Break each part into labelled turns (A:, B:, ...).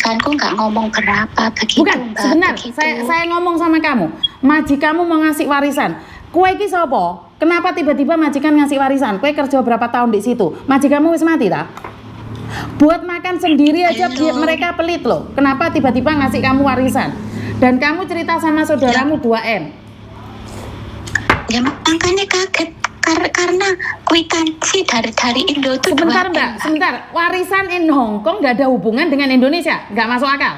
A: majikanku nggak ngomong berapa begitu.
B: Bukan,
A: Mbak,
B: sebentar.
A: begitu.
B: Saya ngomong sama kamu. Majikanmu mau ngasih warisan. Kue iki sapa? Kenapa tiba-tiba majikan ngasih warisan? Kue kerja berapa tahun di situ? Majikanmu wis mati tak? Buat makan sendiri aja mereka pelit loh. Kenapa tiba-tiba ngasih kamu warisan? Dan kamu cerita sama saudaramu 2M.
A: Ya makanya kaget karena kwitansi dari Indo itu
B: Sebentar
A: 2M,
B: Mbak, sebentar. Warisan in Hong Kong nggak ada hubungan dengan Indonesia, nggak masuk akal.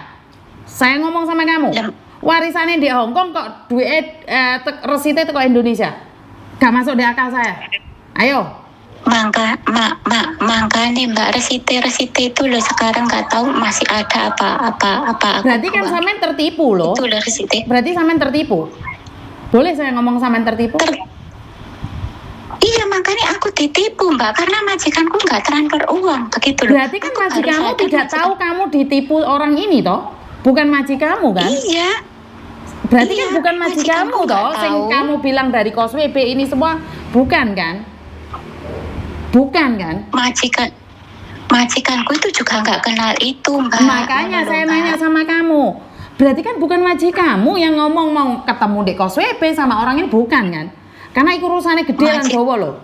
B: Saya ngomong sama kamu. Warisannya di Hong Kong kok duit resitnya itu kok Indonesia, nggak masuk di akal saya. Ayo.
A: Makanya Mbak resite itu loh sekarang nggak tahu masih ada apa.
B: Berarti kan sampean tertipu loh.
A: Itu loh resite.
B: Berarti sampean tertipu. Boleh saya ngomong sampean tertipu?
A: Iya makanya aku ditipu Mbak karena majikanku nggak transfer uang begitu loh.
B: Berarti kan majikanmu tidak tahu kamu ditipu orang ini toh, bukan majikanmu kan?
A: Iya.
B: Berarti kan bukan majikanmu toh, sing kamu bilang dari KOSWB ini semua bukan kan? Bukan kan? Majikanku itu juga nggak kenal itu Mbak. Makanya saya nanya sama kamu. Berarti kan bukan majikanmu yang ngomong mau ketemu di KOSWB sama orang ini, bukan kan? Karena itu urusannya gede lan dawa loh.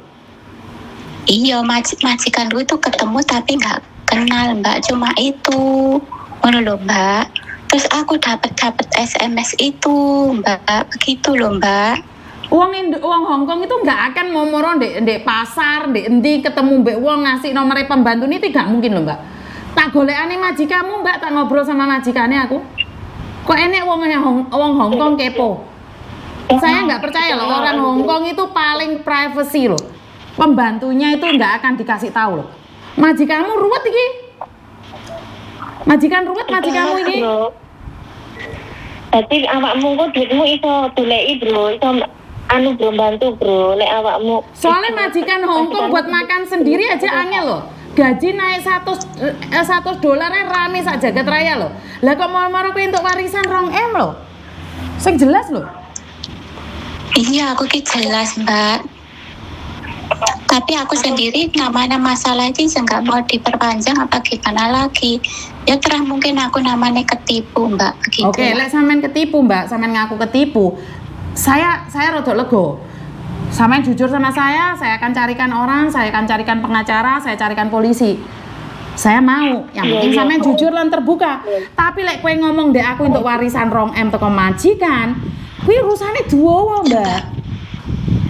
A: Iya, majikanku itu ketemu tapi nggak kenal Mbak, cuma itu. Ngono loh Mbak. Terus aku dapat SMS itu Mbak, begitu loh Mbak.
B: Uang Hong Kong itu nggak akan momoro di pasar, di endi ketemu mbak uang ngasih nomornya pembantu ini tidak mungkin loh Mbak. Tak golekane majikanmu Mbak, tak ngobrol sama majikannya aku. Kok enek uang Hong Kong kepo. Saya nggak percaya loh, orang Hong Kong itu paling privacy loh. Pembantunya itu nggak akan dikasih tahu loh. Majikanmu ruwet iki. Majikan ruwet majikanmu ini.
C: Jadi awakmu kok duitmu iso doleki bro, iso anu bro bantu bro, lek awakmu.
B: Soalnya majikan Hong Kong buat makan sendiri aja angel loh. Gaji naik $100 rame sak jagat raya loh. Lah kok mau kowe entuk warisan 2M loh. Sing jelas loh.
A: Iya, aku ki jelas Mbak. Tapi aku sendiri namanya masalah ini nggak mau diperpanjang apa gimana lagi. Ya terang mungkin aku namanya ketipu Mbak begitu.
B: Oke, lek sampean ketipu Mbak, sampean ngaku ketipu. Saya rada lega. Sampean jujur sama saya akan carikan orang, saya akan carikan pengacara, saya carikan polisi. Saya mau, yang penting sampean jujur lan terbuka. Tapi lek kowe ngomong dek aku untuk warisan 2M teko majikan, kuwi urusane duwowo Mbak.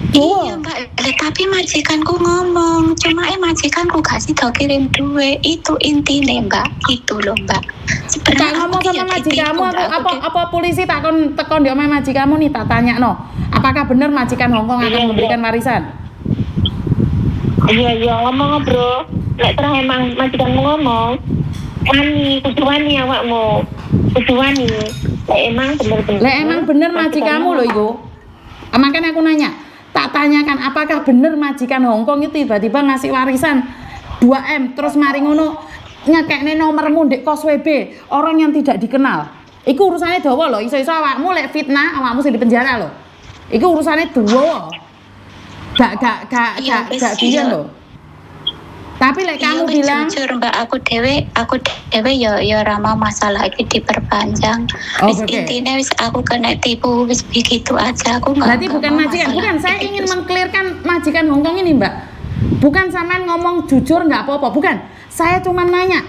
A: Iya Mbak, tapi majikanku ngomong, cuma majikanku kasih tau kirim duit, itu intinya Mbak, itu loh Mbak.
B: Tak ngomong sama majikanmu, apa polisi takon tekon di omah majikanmu nih, tak tanya no, apakah benar majikan Hong Kong akan memberikan warisan?
C: Iya ngomong bro, lek terang emang majikanmu ngomong, kudu wani awakmu, kudu wani, lek emang bener
B: majikanmu loh iku. Makanya aku nanya. Tak tanyakan apakah benar majikan Hong Kong itu tiba-tiba ngasih warisan 2M terus mari ngono ngekekne nomormu ndek KOSWB orang yang tidak dikenal. Iku urusannya dawa loh, iso-iso awakmu lek fitnah awakmu sing dipenjara loh. Iku urusannya dawa. Gak biyen loh. Tapi lek kamu bilang
A: jujur Mbak, aku dewe ya ramah masalah ini diperpanjang. Intinya wis aku kena tipu wis begitu aja, aku nggak.
B: Berarti bukan majikan, bukan. Saya ingin mengklirkan majikan Hong Kong ini Mbak. Bukan sampean ngomong jujur nggak apa-apa, bukan. Saya cuma nanya,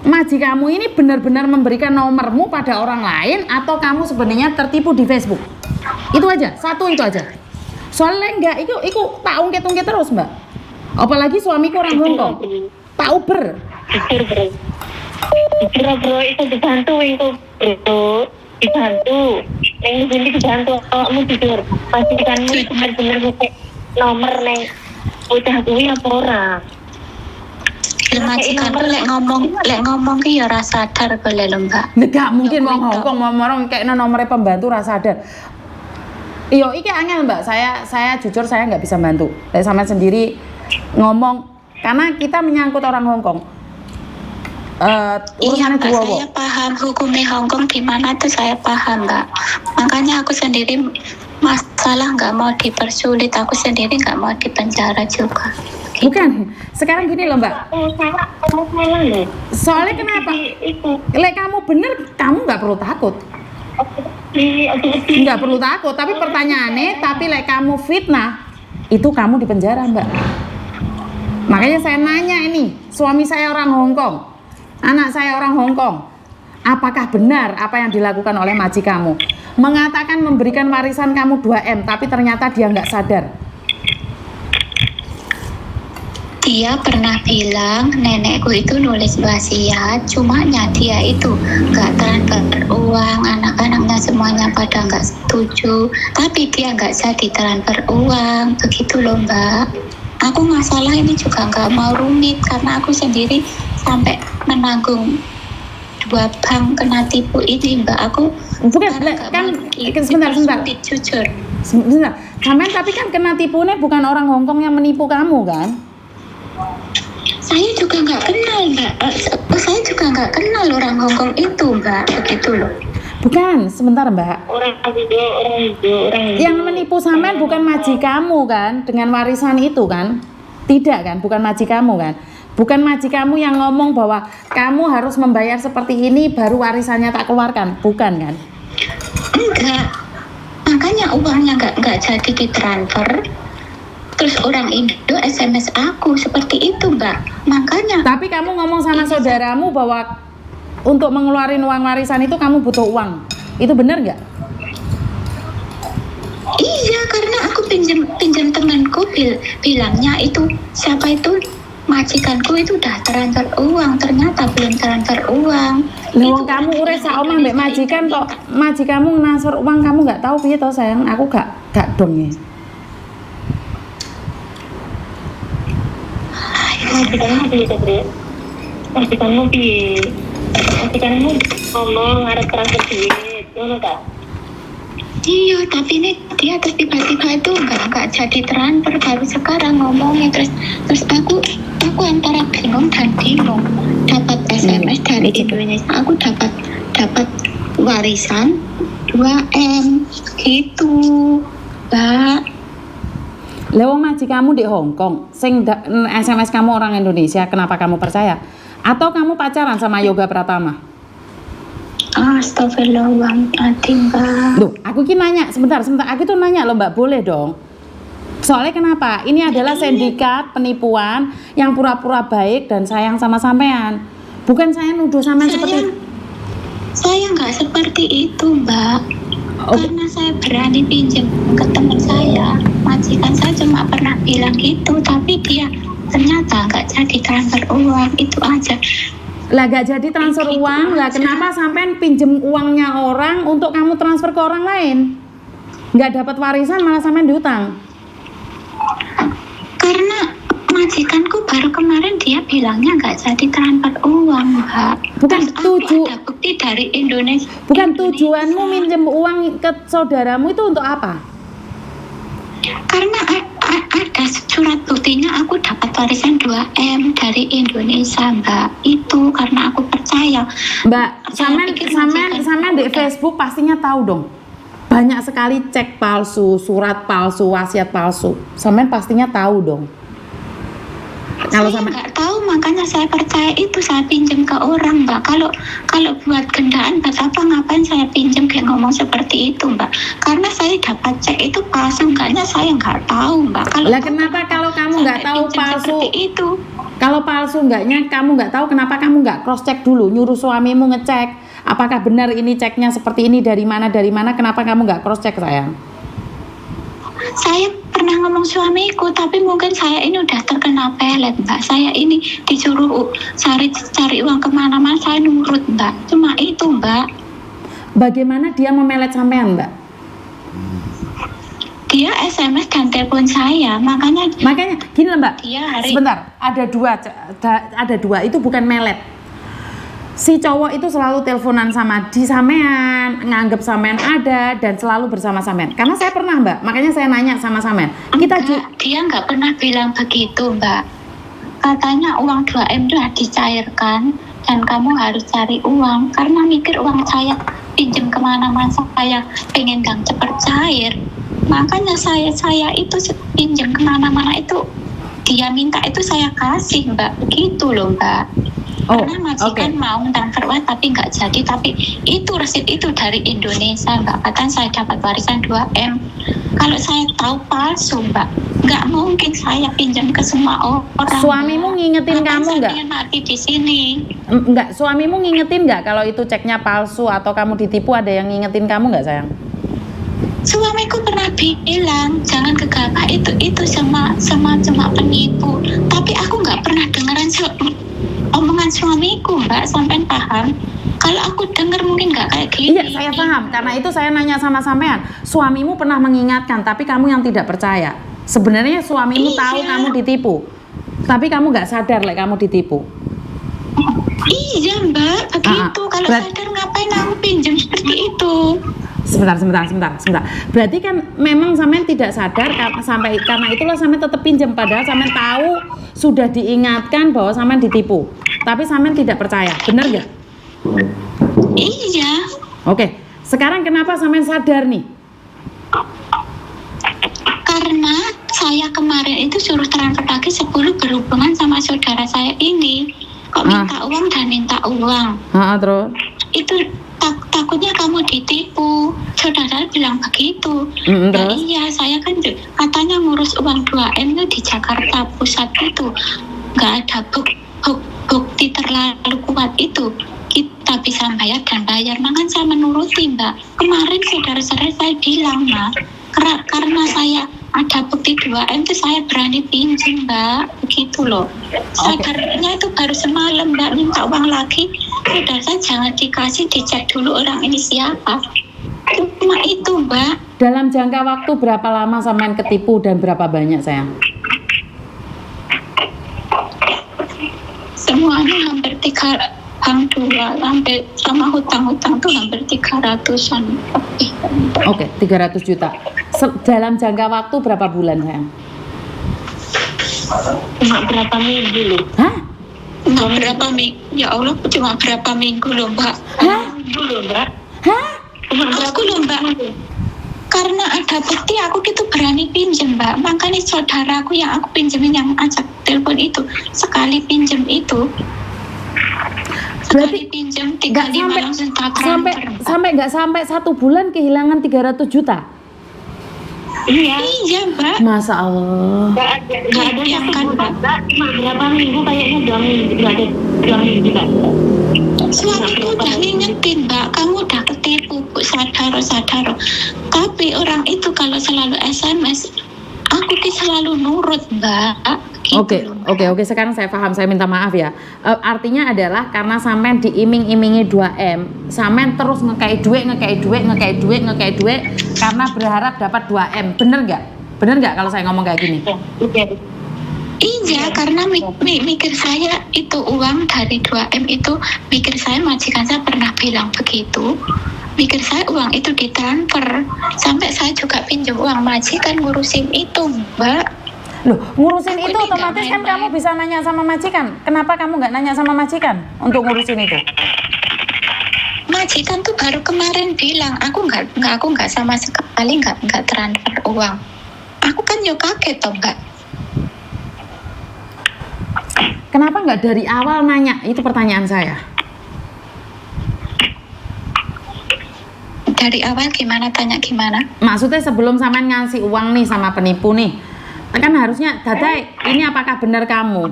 B: majikanmu ini benar-benar memberikan nomormu pada orang lain atau kamu sebenarnya tertipu di Facebook? Itu aja, satu itu aja. Soalnya enggak, itu tak ungkit-ungkit terus Mbak. Apalagi suamiku orang Hong Kong. Tak uber.
C: Jujur bro, itu dibantu itu bro, dibantu. Neng sini dibantu, kamu jujur. Pastikanmu benar-benar ngecek nomor neng udah kuwi apa ora.
A: Majikanku lek ngomong ki ya ora sadar boleh lho Mbak.
B: Enggak mungkin wong Hong Kong ngomong kayak nomornya pembantu ora sadar. Iyo, iki angel Mbak. Saya jujur saya nggak bisa bantu. Saya sama sendiri ngomong karena kita menyangkut orang Hong Kong.
A: Iya Mbak, saya paham hukumnya Hong Kong gimana tuh saya paham Mbak. Makanya aku sendiri masalah nggak mau dipersulit, aku sendiri nggak mau dipenjara juga.
B: Bukan, sekarang gini loh Mbak.
C: Kamu salah loh.
B: Soalnya kenapa?
C: Itu.
B: Lek kamu bener, kamu nggak perlu takut. Nggak perlu takut, tapi pertanyaannya, tapi lek kamu fitnah, itu kamu di penjara Mbak. Makanya saya nanya ini, suami saya orang Hongkong, anak saya orang Hongkong, apakah benar apa yang dilakukan oleh majikanmu? Mengatakan memberikan warisan kamu 2M, tapi ternyata dia nggak sadar.
A: Dia pernah bilang nenekku itu nulis wasiat, cumanya dia itu nggak transfer uang, anak-anaknya semuanya pada nggak setuju, tapi dia nggak jadi transfer uang, begitu loh Mbak. Aku masalah ini juga nggak mau rumit karena aku sendiri sampai menanggung 2 bank kena tipu ini Mbak. Aku
B: Bukan, kan sebentar.
A: jujur.
B: Sebentar, Kamen tapi kan kena tipunya bukan orang Hongkong yang menipu kamu kan?
A: Saya juga nggak kenal Mbak. Saya juga nggak kenal orang Hongkong itu Mbak, begitu loh.
B: Bukan, sebentar Mbak.
C: Orang Indo.
B: Yang menipu Samen bukan majikamu kan, dengan warisan itu kan? Tidak kan, bukan majikamu kan? Bukan majikamu yang ngomong bahwa kamu harus membayar seperti ini baru warisannya tak keluarkan, bukan kan?
A: Enggak. Makanya uangnya nggak jadi ditransfer. Terus orang Indo SMS aku seperti itu Mbak. Makanya.
B: Tapi kamu ngomong sama saudaramu bahwa untuk mengeluarin uang warisan itu kamu butuh uang. Itu benar nggak?
A: Iya, karena aku pinjam temanku bilangnya itu siapa itu majikanku itu udah transfer uang, ternyata belum transfer uang.
B: Loh, kamu urus sak omah mbek majikan kok majikanmu transfer uang kamu nggak tahu piye toh sayang? Aku gak dong ya.
C: Majikanmu piye to, Bre? Majikanmu piye? Majikanmu ngomong arep transfer duit, ngono ta?
A: Iya, tapi ini dia terus tiba-tiba itu nggak jadi transfer, baru sekarang ngomongnya terus aku antara bingung dan bingung. Dapat SMS dari Indonesia, aku dapat warisan 2M gitu, Mbak.
B: Lewong majikamu di Hongkong, sing SMS kamu orang Indonesia, kenapa kamu percaya? Atau kamu pacaran sama Yoga Pratama?
A: Astagfirullahaladzim, Mbak.
B: Loh, aku ki nanya, sebentar, aku tuh nanya loh Mbak, boleh dong? Soalnya kenapa? Ini adalah sindikat penipuan yang pura-pura baik dan sayang sama sampean. Bukan saya nuduh sampean seperti
A: saya nggak seperti itu, Mbak.
B: Oh.
A: Karena saya berani pinjam ke teman saya. Majikan saya cuma pernah bilang gitu, tapi dia ternyata nggak jadi transfer uang, itu aja.
B: Lah gak jadi transfer uang, lah kenapa sampean pinjem uangnya orang untuk kamu transfer ke orang lain? Nggak dapat warisan malah sampean diutang.
A: Karena majikanku baru kemarin dia bilangnya nggak jadi transfer uang, Mbak.
B: Bukan
A: ada bukti dari Indonesia.
B: Bukan tujuanmu minjem uang ke saudaramu itu untuk apa?
A: Karena ada surat buktinya aku dapat warisan 2M dari Indonesia, Mbak. Itu karena aku percaya.
B: Mbak, sampean di Facebook pastinya tahu dong. Banyak sekali cek palsu, surat palsu, wasiat palsu. Sampean pastinya tahu dong. Kalau
A: saya nggak tahu, makanya saya percaya itu, saya pinjam ke orang, Mbak. Kalau buat gendaan, Mbak, ngapain saya pinjam kayak ngomong seperti itu, Mbak? Karena saya dapat cek itu palsu, enggaknya saya nggak tahu, Mbak.
B: Kenapa kalau kamu nggak tahu palsu?
A: Itu.
B: Kalau palsu enggaknya kamu nggak tahu, kenapa kamu nggak cross check dulu, nyuruh suamimu ngecek apakah benar ini ceknya seperti ini, dari mana, kenapa kamu nggak cross check, sayang?
A: Saya pernah ngomong suamiku, tapi mungkin saya ini udah terkena pelet, Mbak. Saya ini disuruh cari uang kemana-mana, saya nurut, Mbak. Cuma itu, Mbak.
B: Bagaimana dia memelet sampean, Mbak?
A: Dia SMS dan telepon saya, makanya
B: gini loh, Mbak.
A: Dia
B: sebentar, ada dua, itu bukan melet. Si cowok itu selalu teleponan sama di sampean, nganggep sampean ada dan selalu bersama sampean. Karena saya pernah, Mbak, makanya saya nanya sama sampean.
A: Dia nggak pernah bilang begitu, Mbak. Katanya uang 2M itu dicairkan dan kamu harus cari uang. Karena mikir uang saya pinjam kemana-mana, saya pengen gang cepat cair. Makanya saya itu pinjam kemana-mana itu dia minta itu saya kasih Mbak, begitu loh Mbak.
B: Oh,
A: Karena majikan mau transfer uang tapi nggak jadi, tapi itu resip itu dari Indonesia Mbak, bahkan saya dapat warisan 2M. Kalau saya tahu palsu Mbak, nggak mungkin saya pinjam ke semua orang.
B: Suamimu
A: Mbak.
B: ngingetin
A: Bahkan
B: kamu
A: saya
B: nggak?
A: pengen mati di sini.
B: Enggak, suamimu ngingetin nggak kalau itu ceknya palsu atau kamu ditipu, ada yang ngingetin kamu nggak sayang?
A: Suamiku pernah bilang jangan gegabah, itu cuma penipu, tapi aku nggak pernah dengeran omongan suamiku Mbak, sampai paham. Kalau aku dengar mungkin nggak kayak gini.
B: Iya, saya paham. Karena itu saya nanya sama sampean. Suamimu pernah mengingatkan, tapi kamu yang tidak percaya. Sebenarnya suamimu
A: Iya.
B: tahu kamu ditipu, tapi kamu nggak sadar lah kamu ditipu.
A: Iya Mbak, begitu. Kalau sadar ngapain aku pinjam seperti itu?
B: Sebentar. Berarti kan memang sampean tidak sadar karena itulah sampean tetap pinjam, padahal sampean tahu sudah diingatkan bahwa sampean ditipu. Tapi sampean tidak percaya. Benar nggak?
A: Iya.
B: Oke. Sekarang kenapa sampean sadar nih?
A: Karena saya kemarin itu suruh transfer lagi 10 berhubungan sama saudara saya ini. Kok minta uang dan minta uang.
B: Terus?
A: Itu takutnya kamu ditipu. Saudara bilang begitu.
B: Terus?
A: Iya, saya kan katanya ngurus uang 2M itu di Jakarta Pusat itu. Nggak ada bukti terlalu kuat itu. Kita bisa bayar dan bayar. Makanya saya menuruti Mbak. Kemarin saudara-saudara saya bilang Mbak, karena saya ada bukti 2M itu saya berani pinjam Mbak, begitu loh. Sadarnya itu baru semalam Mbak, minta uang lagi. Saudara saya jangan dikasih, dicek dulu orang ini siapa. Cuma itu Mbak.
B: Dalam jangka waktu berapa lama sampean ketipu dan berapa banyak sayang?
A: Semuanya hampir 2, hampir sama hutang-hutang tuh hampir 300-an lebih.
B: Oke, 300 juta. Dalam jangka waktu berapa bulan sayang?
C: Cuma berapa minggu loh.
B: Hah?
A: Nggak berapa minggu, ya Allah, cuma berapa minggu loh Mbak.
B: Hah?
C: Minggu loh Mbak.
B: Hah?
C: Cuma berapa
A: Aku loh Mbak, karena ada bukti aku gitu berani pinjam Mbak. Makanya saudaraku yang aku pinjemin, yang ajak telepon itu, sekali pinjam itu,
B: Berarti
A: sekali pinjam
B: nggak
A: 35 langsung tak
B: sampai
A: transfer.
B: sampai nggak sampai 1 bulan kehilangan 300 juta.
C: Iya.
A: Iya Mbak.
B: Masa Allah.
C: Nggak ada
A: Yang
C: satu
A: kan,
C: bulan Mbak. Cuma berapa minggu, kayaknya 2 minggu. Nggak ada 2 minggu Mbak.
A: Suamiku udah ngingetin Mbak, kamu udah ketipu Bu, sadar. Tapi orang itu kalau selalu SMS, aku selalu nurut Mbak. Gitu
B: Oke. Sekarang saya paham, saya minta maaf ya. Artinya adalah karena sampean diiming-imingi 2M, sampean terus ngekei duit karena berharap dapat 2M. Bener nggak kalau saya ngomong kayak gini?
A: Iya, karena mikir saya itu uang dari 2M itu, mikir saya majikan saya pernah bilang begitu. Mikir saya uang itu ditransfer, sampai saya juga pinjam uang majikan ngurusin itu Mbak.
B: Loh, ngurusin
A: Aku
B: itu
A: ini
B: otomatis
A: nggak
B: kan kamu
A: main-main.
B: bisa nanya sama majikan. Kenapa kamu nggak nanya sama majikan untuk ngurusin itu?
A: Majikan tuh baru kemarin bilang, aku nggak sama sekali nggak transfer uang. Aku kan yo kaget toh Mbak.
B: Kenapa nggak dari awal nanya? Itu pertanyaan saya.
A: Dari awal gimana, tanya gimana?
B: Maksudnya sebelum sampean ngasih uang nih sama penipu nih, kan harusnya Dadai, ini apakah benar kamu?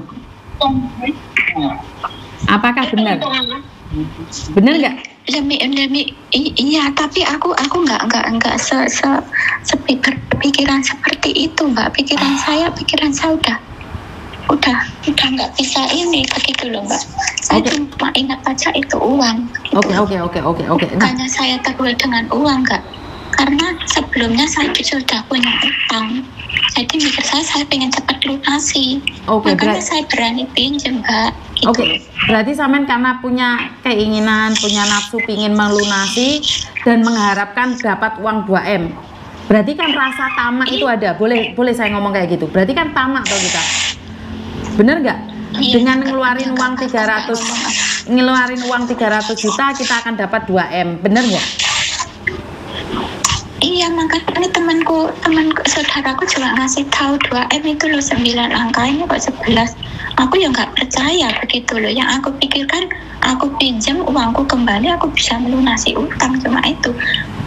B: Apakah benar? Benar nggak?
A: Iya, tapi aku nggak berpikiran seperti itu Mbak. Pikiran saya udah nggak bisa ini begitu loh Mbak. Saya cuma ingat aja itu uang.
B: Oke. Nah,
A: Bukannya saya terbuat dengan uang nggak, karena sebelumnya saya sudah punya utang. Jadi mikir saya pengen cepat lunasi. Makanya saya berani pinjam Mbak. Gitu.
B: Oke, berarti sampean karena punya keinginan, punya nafsu pingin melunasi dan mengharapkan dapat uang 2M. Berarti kan rasa tamak itu ada. Boleh saya ngomong kayak gitu. Berarti kan tamak toh kita. Bener nggak?
A: Iya,
B: Dengan ngeluarin uang 300 juta kita akan dapat 2M. Bener nggak?
A: Iya, makanya temanku saudaraku juga ngasih tahu 2M itu loh 9 angkanya kok 11. Aku ya nggak percaya begitu loh. Yang aku pikirkan aku pinjam uangku kembali aku bisa melunasi utang, cuma itu.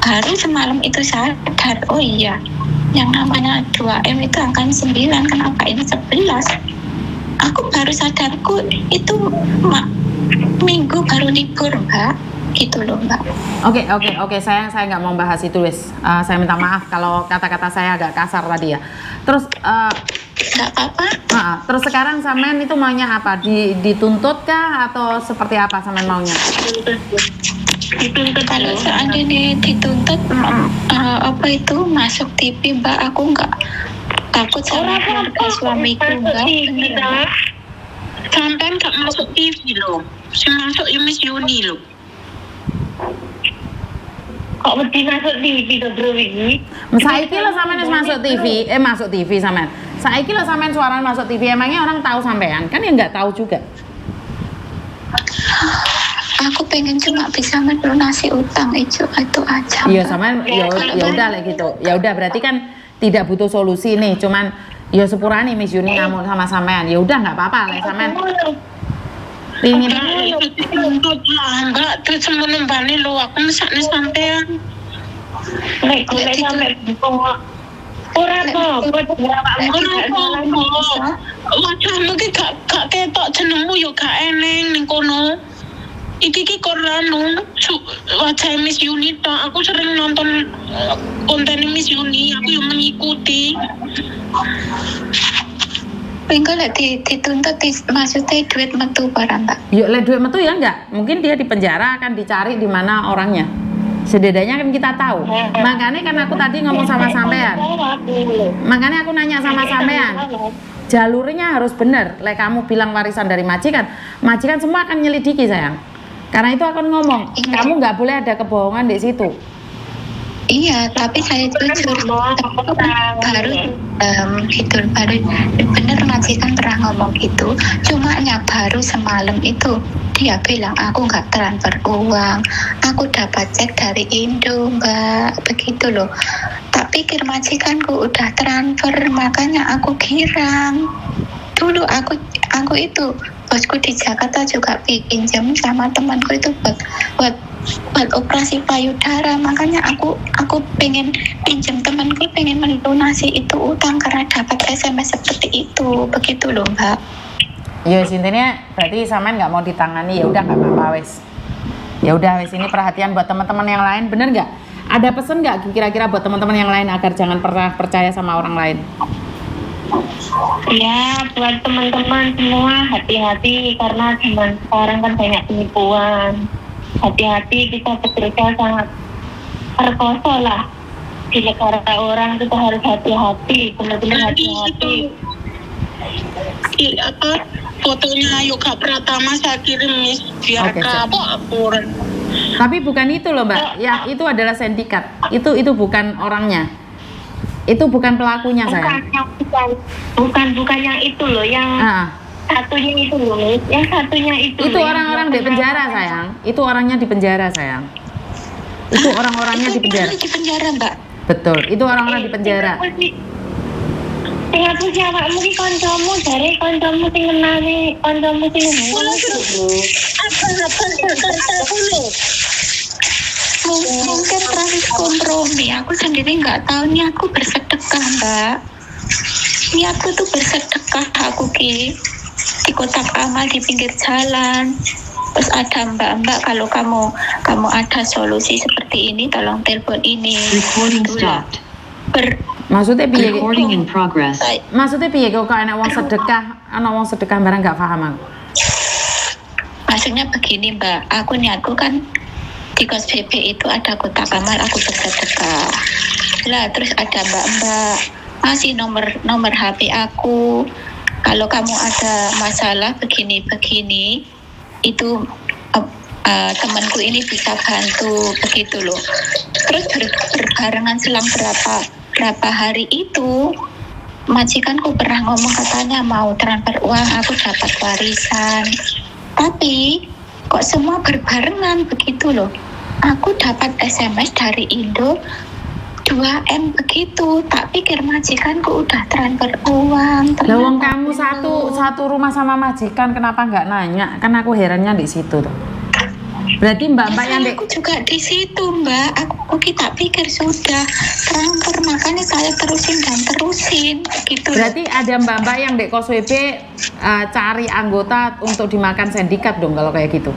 A: Baru semalam itu sadar, oh iya yang namanya 2M itu angkanya 9, kenapa ini 11? Aku baru sadarku itu minggu baru libur Mbak, gitu loh Mbak.
B: Oke, saya nggak mau bahas itu wis. Saya minta maaf kalau kata-kata saya agak kasar tadi ya. Terus
A: Nggak apa-apa.
B: terus sekarang sampean itu maunya apa? Dituntut kah atau seperti apa sampean maunya?
C: Dituntut
A: Kalau seandainya dituntut apa itu masuk TV Mbak, aku nggak takut sama keluarga suamiku Mbak. Bener.
C: Sampai nggak masuk TV loh, masuk Miss Yuni loh. Kok mesti masuk TV tuh bro ini?
B: Saiki lo sampean wis masuk TV sampean. Saiki lo sampean suaranya masuk TV, emangnya orang tahu sampean? Kan ya nggak tahu juga.
A: Aku pengen cuma bisa melunasi utang itu aja.
B: Iya
A: Mbak.
B: sampean ya udah lah gitu. Ya udah berarti kan tidak butuh solusi nih, cuman ya sepurane Miss Yuni ngamuk sama sampean. Ya udah nggak apa-apa lah sampean. Pingin
C: itu dituntut lah, enggak terus menembani lo. Aku mesaknya sampean. Nek golek sampe buka. Ora apa-apa, wajahmu ki gak ketok jenengmu yo gak eneng ning kono. Iki koranu wajah Miss Yuni tok. Aku sering nonton konten Miss Yuni, aku yang mengikuti.
A: Enggak lah dituntut maksudnya duit metu barang Mbak.
B: yuk le duit metu ya enggak? Mungkin dia di penjara akan dicari di mana orangnya. Setidaknya kan kita tahu. Makanya kan aku tadi ngomong sama sampean. Makanya aku nanya sama sampean. Jalurnya harus benar. Like kamu bilang warisan dari majikan semua akan nyelidiki sayang. Karena itu akan ngomong, kamu nggak boleh ada kebohongan di situ.
A: Iya, tapi saya jujur baru gitu baru bener majikan pernah ngomong gitu. Cuma yang baru semalam itu dia bilang aku nggak transfer uang, aku dapat cek dari Indo Mbak, begitu loh. Tak pikir majikanku udah transfer, makanya aku girang. Dulu aku itu bosku di Jakarta juga pinjam sama temanku itu buat operasi payudara, makanya aku pengen pinjam temanku, pengen melunasi itu utang karena dapat SMS seperti itu, begitu loh Mbak.
B: Ya intinya berarti sampean nggak mau ditangani, ya udah nggak apa-apa wes. Ya udah wes, ini perhatian buat teman-teman yang lain, bener nggak? Ada pesan nggak kira-kira buat teman-teman yang lain agar jangan pernah percaya sama orang lain?
C: Ya, buat teman-teman semua hati-hati karena zaman sekarang kan banyak penipuan. Hati-hati, kita bekerja sangat terkoso lah. Di negara orang kita harus hati-hati, benar-benar hati-hati. Fotonya Yoga Pratama saya kirim Miss biar kapur.
B: Tapi bukan itu loh Mbak, ya itu adalah sindikat. Itu bukan orangnya. Itu bukan pelakunya sayang.
C: Bukan yang itu loh, yang satunya itu loh, yang satunya itu.
B: Itu orang-orang di penjara sayang. Itu orangnya di penjara sayang. Itu orang-orangnya di penjara.
A: Di penjara Mbak.
B: Betul, itu orang-orang di penjara.
C: Tinggal puji awakmu ki kancamu, jare kancamu sing ngenani, kancamu sing
A: Mungkin proses kompromi. Aku sendiri nggak tahu niatku bersedekah Mbak. Niatku tuh bersedekah aku ki di kotak amal di pinggir jalan. Terus ada mbak-mbak, kalau kamu ada solusi seperti ini tolong telepon ini.
D: Recording stopped.
B: Maksudnya piye?
D: Recording in progress.
B: Maksudnya piye kok ana wong sedekah barang nggak paham aku.
A: Maksudnya begini Mbak, aku niatku kan di kos PP itu ada kotak amal, aku bersedekah. Lah terus ada mbak-mbak masih nomor HP aku. Kalau kamu ada masalah begini itu temanku ini bisa bantu, begitu loh. Terus berbarengan selang berapa hari itu majikanku pernah ngomong katanya mau transfer uang, aku dapat warisan. Tapi kok semua berbarengan begitu loh. Aku dapat SMS dari Indo 2 2M begitu. Tak pikir majikanku udah transfer uang.
B: Lah wong
A: ternyata
B: kamu satu rumah sama majikan, kenapa nggak nanya? Kan aku herannya di situ tuh. Berarti mbak-mbak yang
A: aku juga di situ, Mbak. Aku kita pikir sudah transfer, makanya saya terusin gitu.
B: berarti ada mbak-mbak yang di kos WB cari anggota untuk dimakan sindikat dong kalau kayak gitu.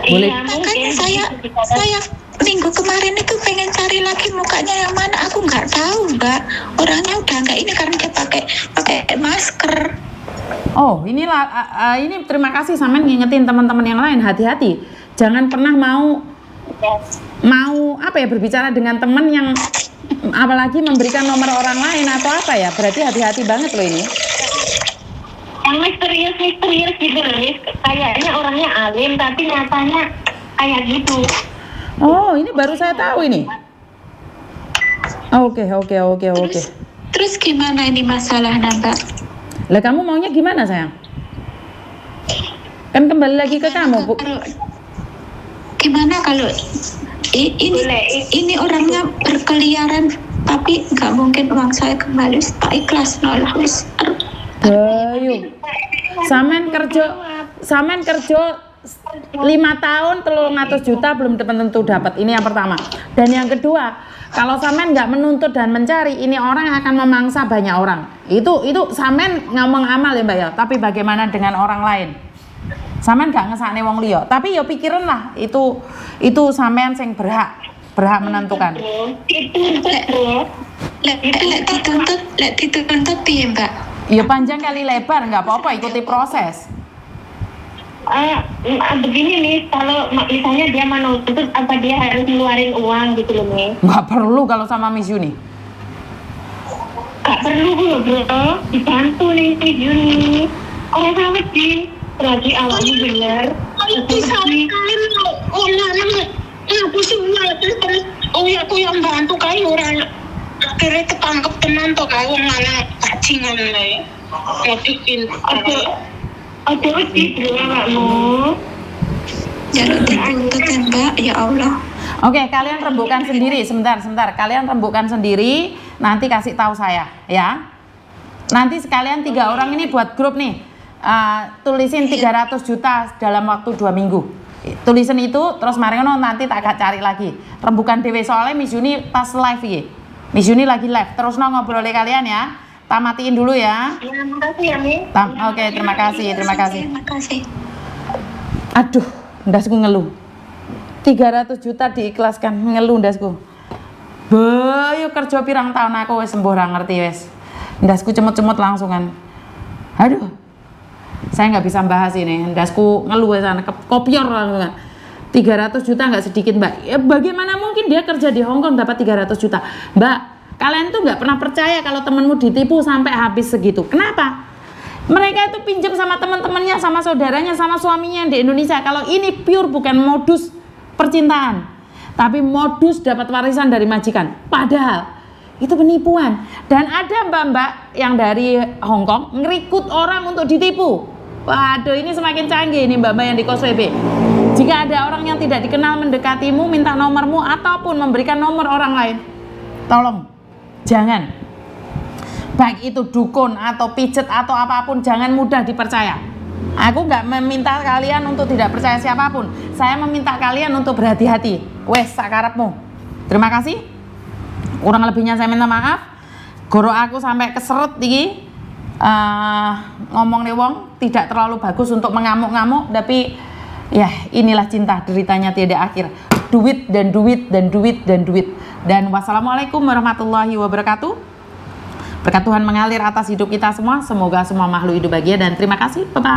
B: Boleh.
C: Iya,
A: Makanya
C: mungkin
A: saya minggu kemarin itu pengen cari lagi mukanya yang mana, aku nggak tahu, Mbak. Orangnya udah nggak ini karena dia pakai masker.
B: Oh, inilah ini terima kasih sampean ngingetin teman-teman yang lain, hati-hati. Jangan pernah mau apa ya berbicara dengan teman yang apalagi memberikan nomor orang lain atau apa ya. Berarti hati-hati banget loh ini.
C: yang misterius gitu loh, Miss. Kayaknya orangnya alim tapi nyatanya kayak gitu.
B: Oh, ini baru saya tahu ini. Oke.
A: Terus gimana ini masalahnya, Mbak?
B: Lah kamu maunya gimana sayang? Kan kembali lagi ke kamu, Bu.
A: Gimana kalau ini orangnya berkeliaran, tapi nggak mungkin uang saya kembali, tak ikhlas nolak wis.
B: Bayu. Samen kerja 5 tahun 300 juta belum tentu dapat. Ini yang pertama. Dan yang kedua, kalau Samen nggak menuntut dan mencari, ini orang akan memangsa banyak orang. Itu Samen ngomong amal ya Mbak ya. Tapi bagaimana dengan orang lain? Samen nggak ngesakne wong liya. Tapi ya pikiran lah. Itu Samen sing berhak menentukan.
A: Lek dituntut piye, Mbak?
B: Ya panjang kali lebar nggak apa-apa, ikuti proses.
C: Begini nih, kalau misalnya dia menuntut, apa dia harus ngeluarin uang gitu loh, Miss?
B: Nggak perlu kalau sama Miss Yuni.
C: Gak perlu loh, bro. Dibantu nih Miss Yuni. Orang sama sih. Berarti awalnya bener.
A: Kalian aku semua terus aku yang bantu kayu orang akhirnya ketangkep teman tuh kayu mana bajingan nih motifin
C: Ada sih, bro, kakmu.
A: jalur dituntut kan, Mbak, ya Allah.
B: Oke, kalian rembukkan sendiri. Sebentar. Kalian rembukkan sendiri. Nanti kasih tahu saya, ya. Nanti sekalian 3 orang ini buat grup nih. Tulisin 300 juta dalam waktu 2 minggu. Tulisin itu, terus Mariono nanti tak cari lagi. Rembukan dewe soalnya Miss Yuni pas live ya. Miss Yuni lagi live. Terus ngobrol kalian ya. Tak matiin dulu ya.
C: Ya, makasih ya, Miss.
B: Oke, terima kasih.
A: Terima kasih.
B: Aduh, ndasku ngeluh. 300 juta diikhlaskan, ngeluh ndasku. Bayu kerja pirang tahun aku wis sembuh ra ngerti wis. Ndasku cemut-cemut langsung kan. Aduh. Saya nggak bisa bahas ini. Ndasku ngeluh sana kopior langsung kan. 300 juta nggak sedikit, Mbak. Ya, bagaimana mungkin dia kerja di Hong Kong dapat 300 juta? Mbak, kalian tuh nggak pernah percaya kalau temenmu ditipu sampai habis segitu. Kenapa? Mereka itu pinjam sama teman-temannya, sama saudaranya, sama suaminya yang di Indonesia. Kalau ini pure bukan modus percintaan, tapi modus dapat warisan dari majikan. Padahal itu penipuan. Dan ada mbak-mbak yang dari Hong Kong ngerikut orang untuk ditipu. Waduh, ini semakin canggih ini mbak-mbak yang di kos WB. Jika ada orang yang tidak dikenal mendekatimu, minta nomormu ataupun memberikan nomor orang lain, tolong jangan. Baik itu dukun atau pijet atau apapun, jangan mudah dipercaya. Aku nggak meminta kalian untuk tidak percaya siapapun. Saya meminta kalian untuk berhati-hati. Wes sakarepmu. Terima kasih. Kurang lebihnya saya minta maaf. Goro aku sampai keseret iki. Ngomong nih wong tidak terlalu bagus untuk mengamuk-ngamuk, tapi ya inilah cinta, deritanya tiada akhir. Duit dan duit dan duit dan duit. Dan wassalamualaikum warahmatullahi wabarakatuh. Berkat Tuhan mengalir atas hidup kita semua. Semoga semua makhluk hidup bahagia dan terima kasih. Bye-bye.